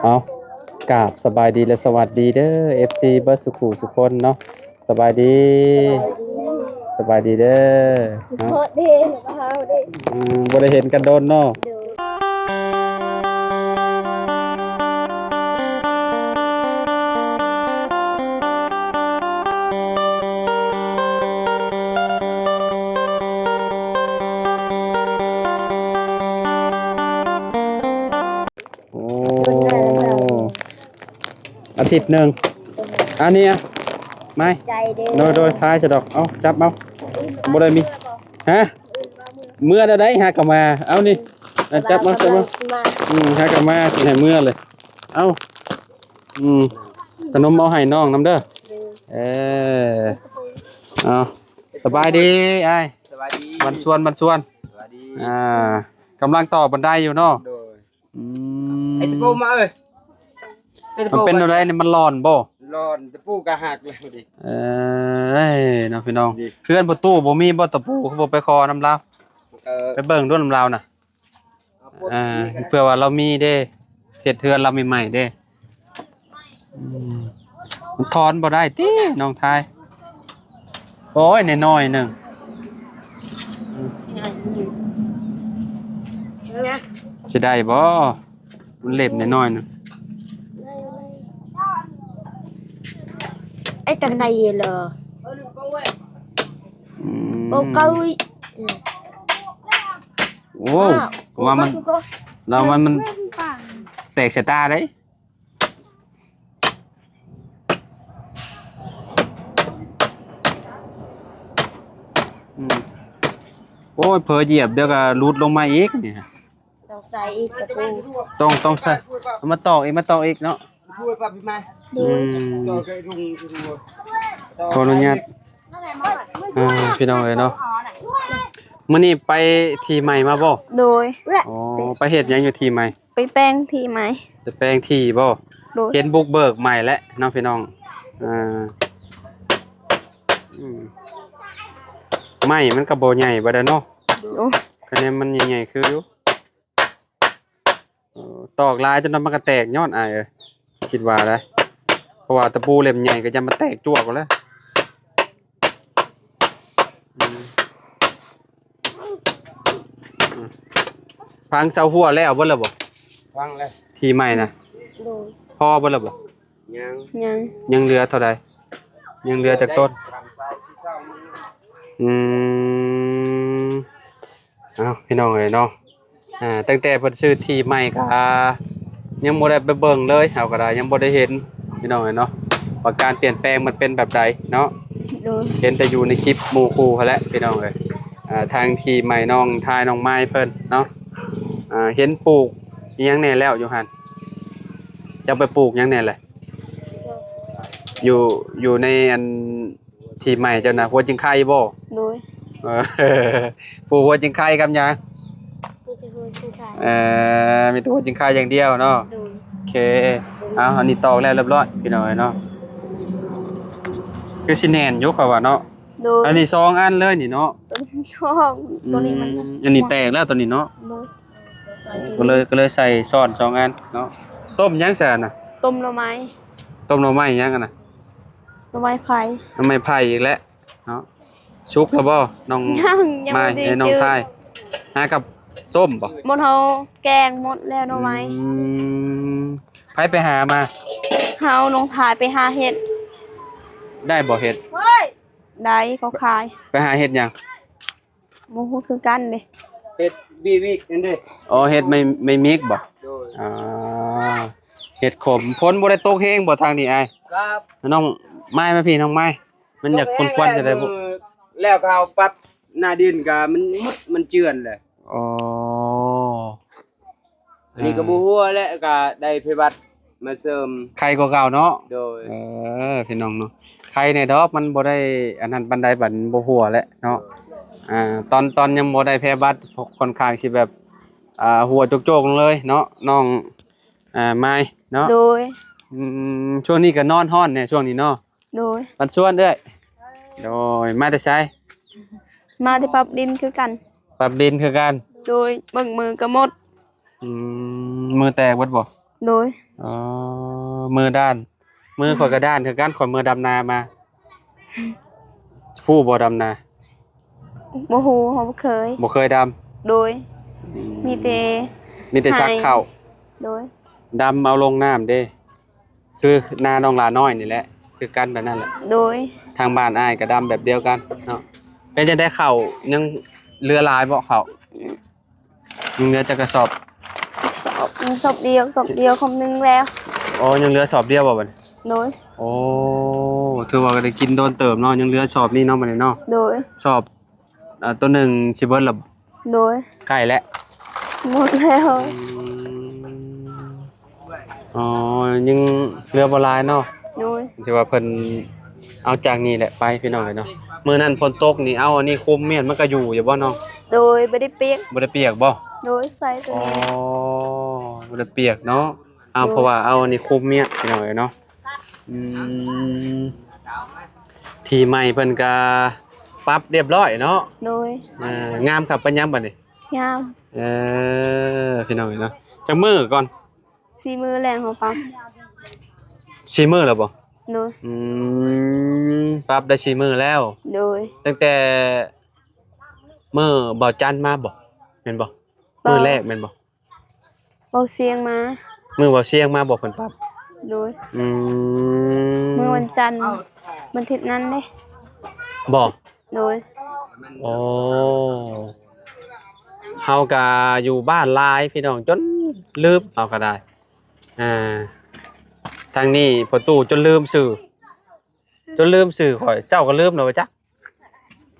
เอากราบสบายดีและสวัสดีเด้อ FC เบิร์ดสุขุสุคนเนาะสบายดีสบายดีเด้อเนาะบ่ได้เห็นกันโดนเนาะโอ้อาทิตย์หนึ่งอันนี้อ่ะไม่โดยท้ายสะดอกเอาจับเอาบ่ได้มีฮะเมื่อได้หากลับมาเอานี่จับมาหากลับมาให้เมื่อเลยเอาขนมเอาให้น้องน้ำเด้อเอาสบายดีไอ้สวัสดีบันชวนสวัสดีกำลังต่อบันไดอยู่เนาะไอ้ตะปูมาเอ้ยมันเป็นอะไรเนี่ยมันร้อนบ่ร้อนตะปูกะหักเลยดิน้องพี่น้องเพื่อนประตูบ่มีบ่ตะปูเขาบ่ไปคอน้ำลาวไปเบิ่งด้วยน้ำลาวน่ะเพื่อว่าเรามีเด้เฮ็ดเทือนเราใหม่ๆเด้มันถอนบ่ได้ติน้องทายโอ้ยน้อยๆหนึงสิได้บ่มันเล็บน้อยๆนึงไอ้ตังใดเหรอโอ้ก้อยโอ้ว่ามันเรามันแตกใส่ตาได้โอ้ยเผลอเหยียบเดี๋ยวก็รูดลงมาอีกเนี่ยต้องใส่อีกกระปูต้องใส่มาตอกอีกเนาะช่วยป้าพี่มาต่อไก่ลุงขออนุญาตพี่น้องเลยเนาะมื้อนี้ไปทีใหม่มาบ่โดยอ๋อไปเฮ็ดหยังอยู่ทีใหม่ไปแป้งทีใหม่จะแปลงที่บ่เห็นบุกเบิกใหม่แล้วเนาะพี่น้องไม่มันก็บ่ใหญ่บ่ได้เนาะคะแนนมันใหญ่ๆคืออยู่ตอกลายจนมันก็แตกยอดอ้ายเอ้ยคิดว่าได้เพราะว่าตะปูเล่มใหญ่ก็จะมาแตกจ้วกแล้วฟังเสาหัวแล้วเบิ่แล้วบ่ฟังแล้วทีใหม่นะพอเบิ่แล้วบ่ยังเหลือเท่าใดยังเหลือจากต้นเอาพี่น้องเอ้ยเนาะตั้งแต่เพิ่นซื้อที่ใหม่ก็ยังบ่ได้ไปเบิ่งเลยเฮาก็ได้ยังบ่ได้เห็นพี่น้องเอ้ยเนาะว่าการเปลี่ยนแปลงมันเป็นแบบใดเนาะเห็นแต่อยู่ในคลิปหมู่คู่เขาแหละพี่น้องเอ้ยทางที่ใหม่น้องทายน้องไม้เพิ่นเนาะเห็นปลูกอีหยังแน่แล้วอยู่หั่นจะไปปลูกหยังแน่แหละอยู่ในอันที่ใหม่เจ้าน่ะหัวจิงไข่บ่โดยปลูกหัวจิงไข่กับหยังมีแต่หัวจิงไข่อย่างเดียวเนาะโอเคเอาอันนี้ตอกแล้วเรียบร้อยพี่น้องเนาะคือสิแน่นอยู่ค่ะว่าเนาะอันนี้2อันเลยนี่เนาะตัวนี้มันอันนี้แตกแล้วตัวนี้เนาะก็เลยใส่ซ้อน2อันเนาะต้มยังซะน่ะต้มหน่อไม้ยังกันน่ะหน่อไม้ไผ่อีกแล้วเนาะชุกแล้วบ่น้องไม้น้องทายหากับต้มบ่หมดเฮาแกงหมดแล้วหน่อไม้ไปหามาเฮาน้องทายไปหาเห็ดได้บ่เห็ดได้เขาขายไปหาเห็ดหยังบ่ฮู้คือกันเด้เฮ็ดบีวิกนั่นเด้อ๋อเห็ดไม่มิกบ่เห็ดขมพ้นบ่ได้ตกแห้งบ่ทางนี้อ้ายครับน้องไม้มาพี่น้องไม้มันอยากควันๆจะได้บ่แล้วก็เอาปรับหน้าดินก็มันเจือนแหละอ๋ออันนี้ก็บ่ฮู้แล้วก็ได้ไผบัดมาเสริมไข่กว่าเก่าเนาะโดยพี่น้องเนาะไข่ในดอกมันบ่ได้อันนั้นปานใดบัดบ่หัวแล้วเนาะตอนยังบ่ได้แพ้บัดค่อนข้างสิแบบหัวโจกๆลงเลยเนาะน้องไม้เนาะโดยช่วงนี้ก็นอนฮ้อนเนี่ยช่วงนี้เนาะโดยมันชวนเด้อโดยมาแต่ไสมาที่ปรับดินคือกันปรับดินคือกันโดยเบิ่งมือก็หมดมือแตกเบิดบ่ โดย อ๋อมือด้าน มือข่อยก็ด้านคือกันข่อยมือดำนามาผู้บ่ดำนา บ่ฮู้เขาบ่เคย บ่เคยดำ โดย มีแต่ มีแต่ซักข้าว โดย ดำเอาลงน้ำเด้ คือนาน้องหลาน้อยนี่แหละ คือกันแบบนั้นแหละ โดย ทางบ้านอ้ายก็ดำแบบเดียวกันเนาะเป็นจะได้ข้าวยังเรือหลายบ่ข้าวยังเหลือจักกระสอบ ศพเดียวคำนึงแล้ว อ๋อยังเหลือสอบเดียวบ่บัดนี้ โดย โอ้ถือว่าก็ได้กินโดนเติมเนาะยังเหลือสอบนี่เนาะบัดนี้เนาะ โดย สอบตัวหนึ่งสิเบิดและ โดย ใกล้แล้ว หมดแล้ว อ๋อยังเหลือบ่หลายเนาะ โดย ที่ว่าเพิ่นเอาจากนี่แหละไปพี่น้องเนาะมื้อนั้นฝนตกนี่เอาอันนี้คุมเมียนมันก็อยู่บ่น้อง โดยบ่ได้เปียก บ่ได้เปียกบ่ โดยใส่ตัว อ๋อ นี้ บ่ได้เปียกเนาะเอาเพราะว่าเอาอันนี้คุมเมียนพี่น้องเนาะอืมที่ใหม่เพิ่นก็ปรับเรียบร้อยเนาะ โดย งามครับปัญญามบัดนี้ งาม พี่น้องเนาะจักมื้อก่อน สีมือแรงของปั๊ม 4มื้อแล้วบ่ โดย ปรับได้4มื้อแล้ว โดย ตั้งแต่มื้อบ่จันทร์มาบ่แม่นบ่มื้อแรกแม่นบ่ เบาเสียงมา มื้อบ่เสียงมาบ่เพิ่นปรับ โดย อื เมื่อวันจันทร์วันอาทิตย์นั้นเด้ บ่ โดย โอ้เฮาก็อยู่บ้านหลายพี่น้องจนลืมเอาก็ได้ทางนี้พ่อตู่จนลืมชื่อข่อยเจ้าก็ลืมแล้วว่าจ๊ะ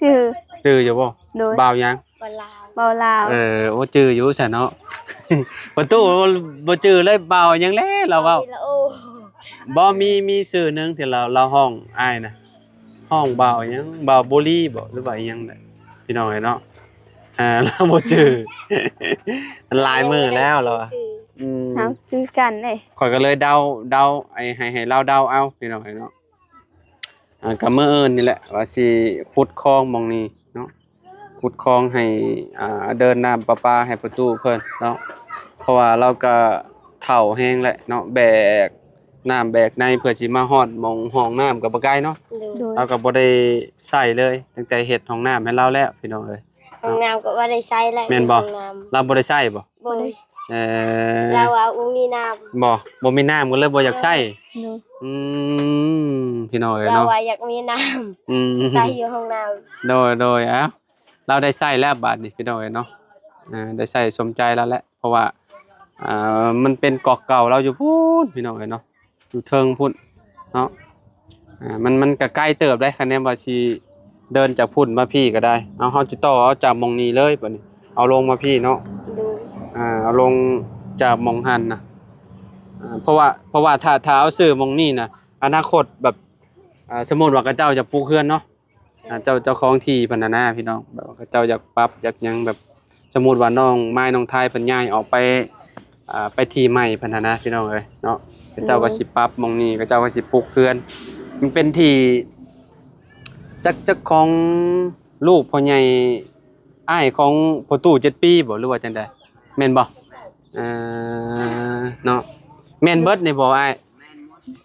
จือ อยู่บ่ โดย บ่าวหยัง เบาลาว โอ้จื้ออยู่ซะเนาะ พ่อตู่บ่จื้อเลยบ่าวหยังแลเราเว้าบ่มีชื่อหนึงที่เราห้องอ้ายนะห้องบ่าวหยังบ่าวบุรีบ่หรือว่าอีหยังน่ะพี่น้องเนาะ เราบ่จื้อ มันหลายมื้อแล้วเราอะม เอาคือกันเด้ ข่อยก็เลยเดาให้เราเดาเอาพี่น้องเนาะก็มื้ออื่นนี่แหละว่าสิขุดคลองหม่องนี้เนาะขุดคลองให้เดินน้ำประปาให้ประตูเพิ่นเนาะเพราะว่าเราก็เฒ่าแฮงแล้วเนาะแบกน้ำแบกในเพื่อสิมาฮอดหม่องห้องน้ำก็บ่ไกลเนาะ โดย เราก็บ่ได้ใช้เลยตั้งแต่เฮ็ดห้องน้ำให้เราแล้วพี่น้องเอ้ย ห้องน้ำก็ว่าได้ใช้แล้ว แม่นบ่ ห้องน้ เราบ่ได้ใช้บ่ ำบ่ได้ เอ เรา อ ว่าบ่มีน้ บ่มีน้ำก็เลยบ่อยากใช้ โดย อืพี่น้องเอ้ย ำเรา เนาะ ว่าอยากมีน้ อืม ำใช้อยู่ห้องน้ โดยเอ้าเราได้ใช้แล้วบาดนี้พี่น้องเอ้ยเนาะได้ใช้สมใจแล้วแหละเพราะว่ามันเป็นเกาะเก่าเราอยู่พูนพี่น้องเอ้ยเนาะอยู่เทิงพุ่นเนาะมันก็ใกล้เติบได้คะแนนว่าสิเดินจากพุ่นมาพี่ก็ได้เอาเฮาสิต่อเอาจากหม่องนี้เลยบัดนี้เอาลงมาพี่เนาะ ำดู เอาลงจากหม่องหันนะเพราะว่าถ้าเอาซื้อหม่องนี้นะอนาคตแบบสมมุติว่าเขาเจ้าจะปลูกเรือนเนาะเจ้าของที่เพิ่นน่ะนะพี่น้องแบบว่าเขาเจ้าอยากปรับอยากหยังแบบสมมุติว่าน้องไม้น้องทายเพิ่นย้ายออกไปที่ใหม่เพิ่นน่ะนะพี่น้องเอ้ยเนาะเขาเจ้าก็สิปรับหม่องนี้เขาเจ้าก็สิปลูกเรือนมันเป็นที่จักของลูกพ่อใหญ่อ้ายของพ่อตู่7ปีบ่หรือว่าจังได๋แม่นบ่เนาะแม่นเบิดนี่บ่อ้าย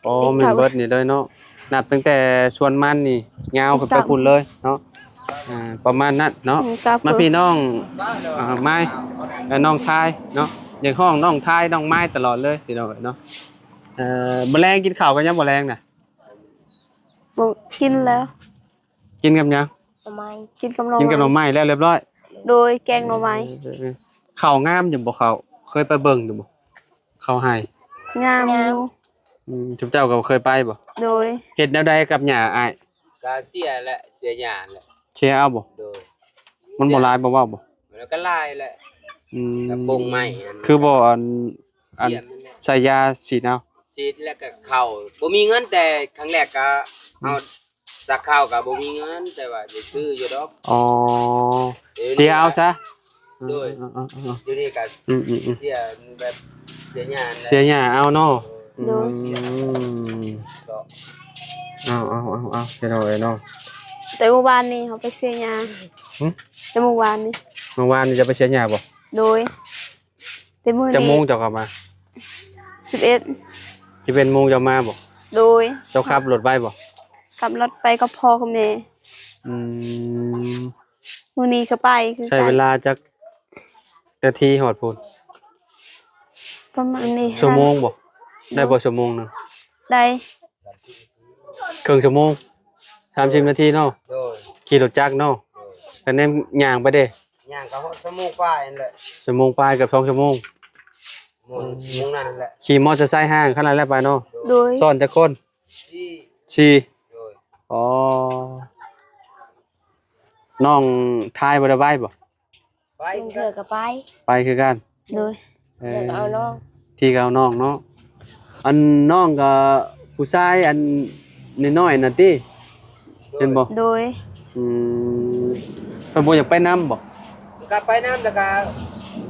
อ๋อแม่นเบิดนี่เลยเนาะนับตั้งแต่ชวนมันนี่ยาวขึ้นไปพุ่นเลยเนาะประมาณนั้นเนาะมาพี่น้องไม้น้องทายเนาะอย่างห้องน้องทายน้องไม้ตลอดเลยพี่น้องเนาะแมลงกินข้าวกันยังแมลงน่ะ บ่กินแล้ว กินกับหยัง ทำไม กินกับหน่อ กินกับหน่อ ไม้ ไม้แล้วเรียบร้อย โดยแกงหน่อไม้ ข้าวงามอยู่บ่ข้าวเคยไปเบิ่งอยู่บ่ข้าวให้ งามอยู่ ทุกเจ้าก็เคยไปบ่ โดย เฮ็ดแนวใดกับหญ้าอ้าย ก็เสียแหละเสียหยาแหละ เชียร์เอาบ่ โดย มันบ่หลายบ่เว้าบ่ แล้วก็ลายแหละ อืม กระปงไม้ คือบ่อัน เสียมันแหละ ใส่ยาฉีดเอา ซีดแล้วก็เข้าบ่มีเงินแต่ครั้งแรกก็เอาสักข้าวก็บ่มีเงินแต่ว่าจะซื้ออยู่ดอก อ๋อเสียเอาซะ โดย อยู่นี่ก็ อืม เสียแบบเสียหยาแหละ เสียหญ้าเอาเนาะ โดย ก็ เอาไปเอาไว้เนาะ แต่เมื่อวานนี้เขาไปเสียยา หึ แต่เมื่อวานนี้ เมื่อวานนี่จะไปเสียหญ้าบ่ โดยแต่มื้อ จะโม นี้ งจะกลับมา 11 สิเป็นโมงจะมาบ่ โดย เจ้าขับรถไปบ่ ขับรถไปกับพ่อกับแม่ อืม มื้อนี้ก็ไปคือ ใช้ กัน เวลาจักนาทีฮอดพูน ประมาณนี้ ชั่วโมงบ่ได้บ่ชั่วโมงหนึง ได้ ครึ่งชั่วโมง30นาทีเนาะ โดย ขี่รถจักรเนาะคะแนนย่างไปเด้ ย่างก็ชั่วโมงกว่านั่นแหละ ชั่วโมงปลายกับ2ชั่วโมง มุ่งนั่นแหละ ขี่มอเตอร์ไซค์ห้างขนาดแล้วไปเนาะ โดย ซ้อนจักคน ที่ ชี โดย อ๋อน้องทายบ่ได้ไปบ่ ไป เพิ่นเถื่อก็ไป ไปคือกัน โดย เอ เดี๋ยวก็เอาน้อง ที่ก็เอาน้องเนาะอันน้องก็ผู้ชายอันน้อยๆน่ะติเห็นบ่ โดย อืมเพิ่นบ่อยากไปนํบ่ ก็ไปน้ำแล้วก็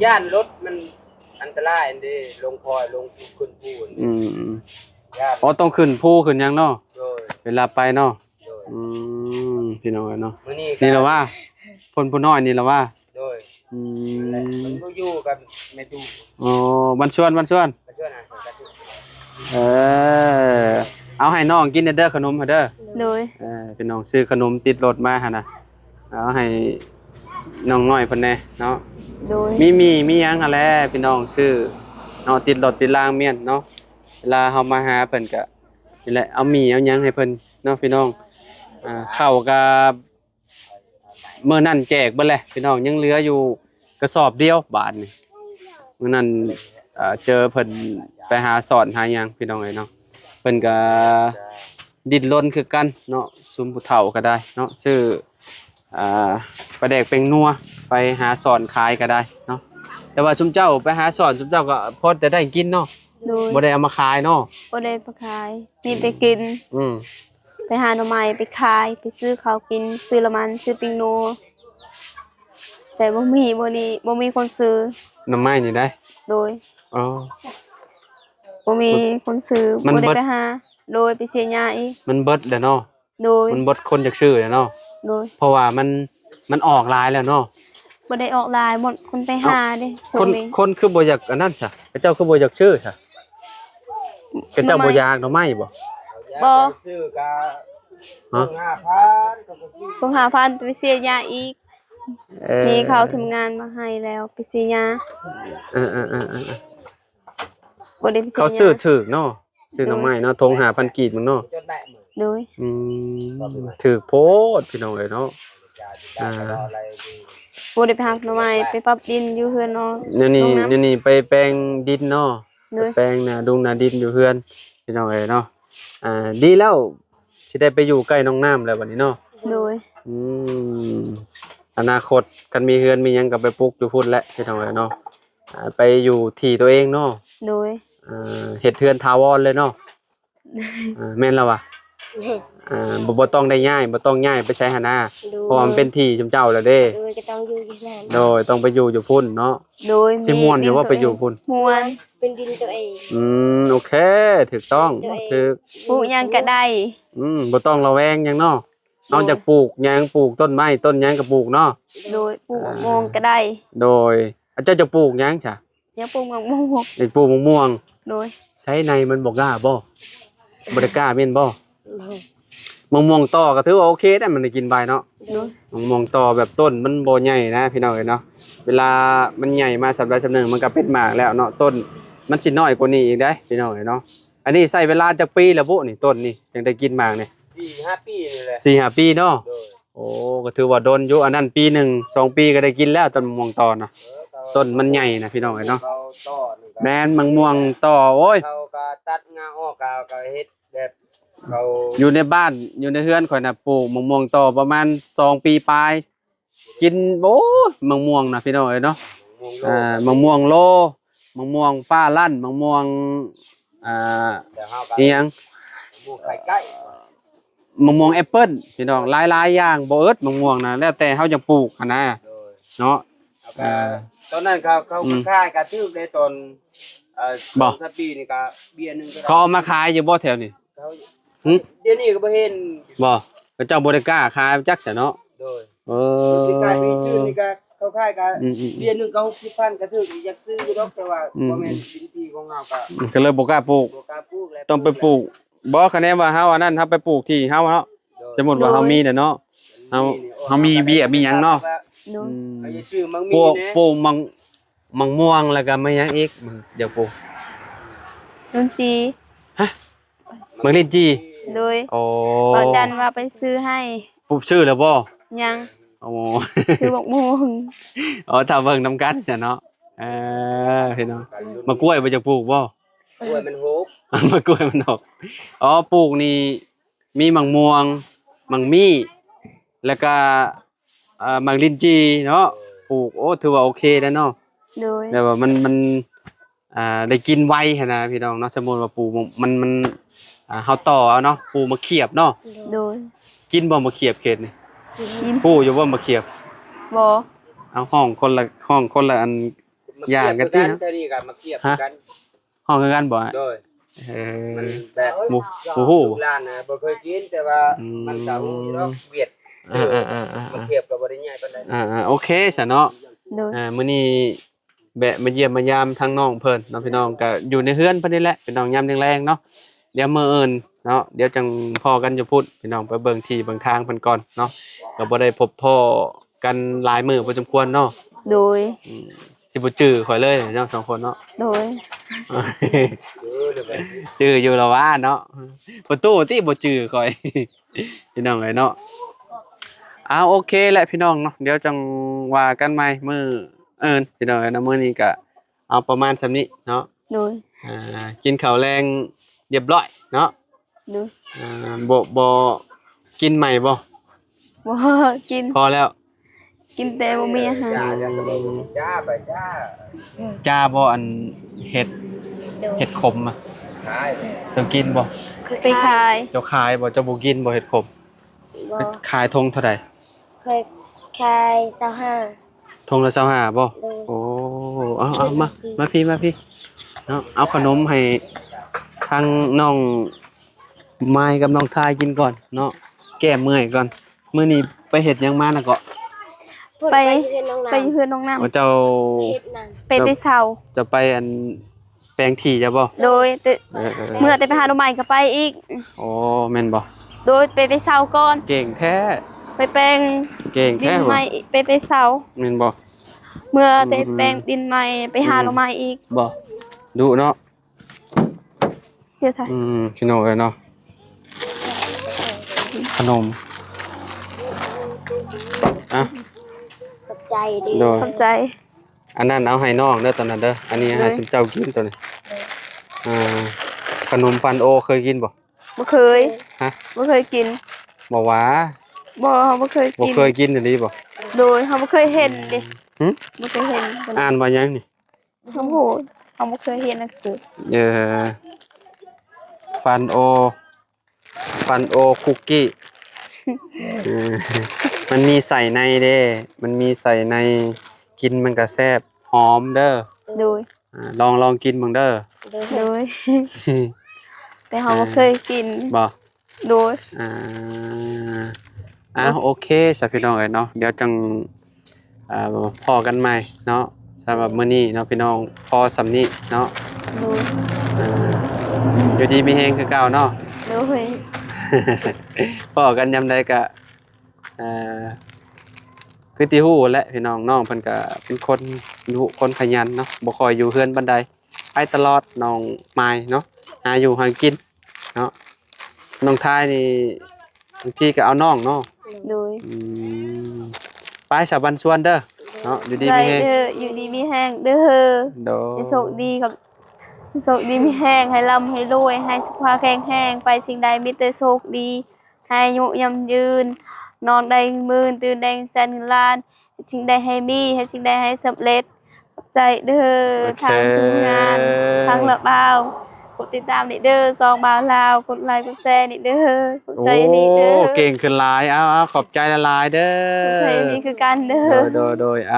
ย่านรถมันอันตรายอันนี้ลงพลอยลงขึ้นภูน อืม ย่าน อ๋อต้องขึ้นภูขึ้นหยังเนาะ โดย เวลาไปเนาะ โดย อืมพี่น้องเนาะ มื้อนี้ นี่ล่ะว่าคนผู้น้อยนี่ล่ะว่า โดย อื และ ม มันก็อยู่กันไม่ดู อ๋อวันชวน มาช่วยหน่อยกันทุก เออเอาให้น้องกินเด้อขนมเด้อ โดย พี่น้องซื้อขนมติดรถมาหั่นน่ะเอาให้น้องน้อยเพิ่นแน่เนาะ โดย มีหยังหั่นแหละพี่น้องซื้อเนาะติดรถติดรางเมียนเนาะเวลาเฮามาหาเพิ่นก็นี่แหละเอามีเอาหยังให้เพิ่นเนาะพี่น้องข้าวกับมื้อนั้นแจกเบิดแหละพี่น้องยังเหลืออยู่กระสอบเดียวบาทนี่มื้อนั้นเจอเพิ่นไปหาสอนหาหยังพี่น้องเอ้ยเนาะเพิ่นก็ดิ้นรนคือกันเนาะซุมผู้เฒ่าก็ได้เนาะซื้อปลาแดกเป็งนัวไปหาสอนขายก็ได้เนาะแต่ว่าซุมเจ้าไปหาสอนซุมเจ้าก็พอจะได้กินเนาะ โดย บ่ได้เอามาขายเนาะ บ่ได้ไปขาย มีแต่กิน อืม ไปหาหน่อไม้ไปขาย ไปซื้อข้าวกิน ซื้อละมันซื้อปิงโน แต่บ่มีคนซื้อ น้ำไม้นี่ได้ โดย อ๋อ บ่มีคนซื้อ มัน บ่ได้ เบิด ไปหา โดยไปเสียยาอีก มันเบิดแล้วเนาะ โดย มันเบิดคนจากชื่อแล้วเนาะ โดย เพราะว่ามันออกหลายแล้วเนาะ บ่ได้ออกลายหมดคนไปหาเด้ช่ ค วน งนี้ คนคือบ่อยากอันนั้นซะพระเจ้าคือบ่อยากชื่อซะพระเจ้าบ่อยากหน่อไม้บ่ ซื้อก็ ฮะ 5,000ก็ซื้อ เพิ่งหาพันไปเสียยาอีก นี่เขาทำงานมาให้แล้วไปเสียยา เออ บ่ได้ไปเสีย เขา ยา ซื้อถูกเนาะซื้อหน่อไม้เนาะทง5,000กีบมึงเนาะ จนได้หมื่น โดย อืมถูกโพดพี่น้องเอ้ยเนาะ อะไรดี บ่ได้ไปหาหน่อไม้ไปปรับดินอยู่เฮือนเนาะ นี่ไปแปลงดินเนาะ โดย แปลงนาดุงนาดินอยู่เฮือนพี่น้องเอ้ยเนาะดีแล้วสิได้ไปอยู่ใกล้น้องน้ำแล้วบัดนี้เนาะ โดย อืมอนาคตกันมีเฮือนมีหยังก็ไปปลูกอยู่พุ่นแหละพี่น้องเอ้ยเนาะไปอยู่ที่ตัวเองเนาะ โดย เฮ็ดเฮือนถาวรเลยเนาะแม่นแล้วว่ะบ่ต้องได้ย้ายบ่ต้องย้ายไปใช้หนนา ดู เพราะว่ามันเป็นที่จำเจ้าแล้วเด้ ดูก็ต้องอยู่ที่นั่น โดยต้องไปอยู่พุ่นเนาะ โดย สิม่วนอยู่ว่าไปอยู่พุ่น ม่วน เป็นดินตัวเอง โอเคถูกต้องถูก ปลูกหยังก็ได้ บ่ต้องระแวงหยังเนาะนอกจากปลูกหยังปลูกต้นไม้ต้นหยังก็ปลูกเนาะ โดยปลูกมะม่วงก็ได้ โดยอาจารย์จะปลูกหยังจ้ะ ยังปลูกมะม่วง ได้ปลูกมะม่วง โดย ใช้ในมันบ่กล้าบ่ได้กล้าแม่นบ่มะม่วงต่อก็ถือว่าโอเคได้มันได้กินใบเนาะ โดย มะม่วงต่อแบบต้นมันบ่ใหญ่นะพี่น้องเอ้ยเนาะเวลามันใหญ่มาสัปดาห์สำนึงมันก็เป็นหมากแล้วเนาะต้นมันสิน้อยกว่านี้อีกได้พี่น้องเอ้ยเนาะอันนี้ใช้เวลาจักปีแล้วบุนี่ต้นนี่จังได้กินหมากนี่ 4-5 ปีนี่แหละ 4-5 ปีเนาะ โดย โอ้ก็ถือว่าโดนอยู่อันนั้นปีหนึ่ง2 ปีก็ได้กินแล้วต้นมะม่วงต่อนะต้นมันใหญ่นะพี่น้องเอ้ยเนาะ เขาต่อนี่ก็ แม่นมะม่วงต่อโอ้ย เขาก็ตัดงาออกก็เฮ็ดแบบเขา อยู่ในบ้านอยู่ในเฮือนข่อยน่ะปลูกมะม่วงต่อประมาณ2 ปีปลายกินโอ้มะม่วงนะพี่น้องเอ้ยเนาะ มวงโลก มะม่วงโลมะม่วงฟ้าลั่นมะม่วงแต่เฮาก็ อีหยัง มวงไข่ไก่ มะม่วงแอปเปิ้ลพี่น้องหลายๆอย่างบ่เอิดมะม่วงนะแล้วแต่เฮาจะปลูกหันนะ โดย เนาะ ตอนนั้นเขาค่ายกระทึกได้ตอนบ่2-3ปีนี่ก็เบียร์นึงก็ได้ เขาเอามาขายอยู่บ่แถวนี้ เขา หึ เดี๋ยวนี้ก็บ่เห็น บ่เขาเจ้าบ่ได้กล้าขายจักซะเนาะ โดย เอ สิกลายมี อ ชื่อนี่ก็ เข้าค่ายก็ อืม เดือนหนึงก็60,000ก็ถืออยากซื้ออยู่ดอกแต่ว่าบ่แม่นดินที่ของเราก็ ก็เลยบ่กล้าปลูก บ่กล้าปลูกแล้ว ต้องไปปลูกบ่คะแนนว่าเฮาอันนั้นเฮาไปปลูกที่เฮาเนาะสมมุติว่าเฮามีน่ะเนาะเฮามีเบี้ยมีหยังเนาะ โดย เอาอย่าซื้อมัง ป มี ลูก แน่ ปลูกมังม่วงแล้วก็ไม่หยังอีกเดี๋ยวปลูก ดนตรี มังลิ้นจี่ โดย โอ้ บ่จันว่าไปซื้อให้ ปลูกชื่อแล้วบ่ ยัง โอ้ ซื้อบักม่วง อ๋อถ้าเบิ่งนำกันจ้ะเนาะพี่น้องมะกล้วยบ่จะปลูกบ่ กล้วยมันโหก มะกล้วยมันออกอ๋อปลูกนี่มีมังม่วงมังมี่แล้วก็มังลิ้นจี่เนาะปลูกโอ้ถือว่าโอเคแล้วเนาะ โดย แบบว่ามันได้กินไวหั้นนะพี่น้องเนาะสมมุติว่าปลูกมันเฮาต่อเอาเนาะปลูกมะเขียบเนาะ โดย กินบ่มะเขียบเขตนี่ กิน ปลูกอยู่บ่มะเขียบ บ่ เอาห้องคนละอัน ย่างกันติ เที เนาะ เท่านี้ก็มาเทียบกัน ห้องคือกันบ่ฮะ โดย เอ มัน อ แบบ หมูฮู้ ลูกหลานน่ะบ่เคยกินแต่ว่ามันก็มีเนาะเวียดซื้อมาเทียบก็บ่ได้ใหญ่ปานใด โอเคซะเนาะ โดย มื้อนี้แบะมาเยี่ยมมายามทางน้องเพิ่นเนาะพี่น้องก็อยู่ในเฮือนเพิ่นนี่แหละพี่น้องยามแรงๆเนาะเดี๋ยวมื้ออื่นเนาะเดี๋ยวจังพอกันอยู่พุ่นพี่น้องไปเบิ่งที่เบิ่งทางเพิ่นก่อนเนาะก็บ่ได้พบพ่อกันหลายมื้อพอสมควรเนาะ โดย สิบ่จื้อข่อยเลยเจ้าสองคนเนาะ โดย เดี๋ยวไป จื้ออยู่แล้วว่าเนาะประตูที่บ่จื้อข่อย พี่น้องเอ้ยเนาะโอเคแหละพี่น้องเนาะเดี๋ยวจังว่ากันใหม่มื้ออื่นพี่น้องเอ้ยเนาะมื้อนี้ก็เอาประมาณส่ำนี้เนาะ โดย กินข้าวแรงเรียบร้อยเนาะ โดย บ่กินใหม่บ่ บ่กิน พอแล้ว กินแต่บ่มีอาหาร จ้าจ้าไปจ้า จ้าบ่อันเห็ด โดย เห็ดขมอ่ะ ขาย เจ้ากินบ่ ไปขาย เจ้าขายบ่เจ้าบ่กินบ่เห็ดขม บ่ ขายทงเท่าใด เคยขาย25 ทงละ25บ่ โดย โอ้เอามาพี่เนาะเอาขนมให้ทางน้องไม้กับน้องทายกินก่อนเนาะแก้เมื่อยก่อนมื้อนี้ไปเฮ็ดหยังมาน่ะก็ พูด ไป ไปเฮือนน้อง ไปอยู่เฮือนน้องน้ำ ว่าเจ้า เฮ็ดนั่น ไปแต่เช้า จะไปอันแปลงที่จะบ่ โดยแต่ เออ เมื่อแต่ไปหาหน่อไม้ก็ไปอีก โอ้แม่นบ่ โดยไปแต่เช้าก่อน เก่งแท้ ไปแปลง เก่ง ดิ แท้ น บ่ ใหม่ไปแต่เช้า แม่นบ่ เมื่อแต่แปลงดินใหม่ไปหาหน่อไม้อีก บ่ดุเนาะ เดี๋ยวถ่าย พี่น้องเอ้ยเนาะขนมอ่ะ ขอบใจดี โดย เข้าใจ อันนั้นเอาให้น้องเด้อตอนนั้นเด้ออันนี้ให้สุเจ้ากินตัวนี้ขนมปันโอเคยกินบ่ บ่เคย ฮะ บ่เคยกิน บ่หวา บ่เคย บ่ กิน เคยกินอีหลีบ่ โดยเขาบ่เคยเห็นเด้ หึ บ่เคยเห็น อ่านว่าหยังนี่ เขาโหเขาบ่เคยเห็นหนังสือ เออฟันโอคุกกี้เออมันมีใส่ในเด้มันมีใส่ในกินมันก็แซ่บหอมเด้อ โดย ลองกินเบิ่งเด้อ โดย โดย แต่เขาบ่เคยกิน บ่ โดย โอเคสพี่น้องเอ้ยเนาะเดี๋ยวจังพอกันใหม่เนาะสำหรับมื้อนี้เนาะพี่น้องพอสำนี้เนาะ โดย อยู่ดีมีแฮงคือเก่าเนาะ โดย พอกันยามใดก็คือที่ฮู้แหละพี่น้องน้องเพิ่นก็เป็นคนขยันเนาะบ่ค่อยอยู่เฮือนปานใดไปตลอดน้องไม้เนาะหาอยู่หากินเนาะน้องทายนี่บางทีก็เอาน้องเนาะ โดย ไปสาบันส่วนเด้อเนาะอยู่ดี ใจ มีแฮง เด้ออยู่ดีมีแห้งเด้อ โด ให้โชคดีกับโชคดีมีแห้งให้ร่ำให้รวยให้สุขภาพแข็งแรงไปสิ่งใดมีแต่โชคดีให้อายุยำยืน นอนได้หมื่นตื่นได้แสนเงินล้านให้สิ่งใดให้มีให้สิ่งใดให้สำเร็จขอบใจเด้อทางทุกงานทางละบ่าวกดติดตามนี่เด้อซองบ่าวลาวกดไลค์กดแชร์นี่เด้อกด โอ้ ใจนี่เด้อ เก่งขึ้นหลายเอาขอบใจละลายเด้ กดใจ อ นี่คือกันเด้อ โดยเอ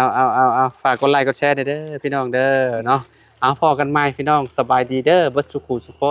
าฝากกดไลค์กดแชร์เด้อพี่น้องเด้อเนาะเอาพอกันใหม่พี่น้องสบายดีเด้อเบิดสุขุสุข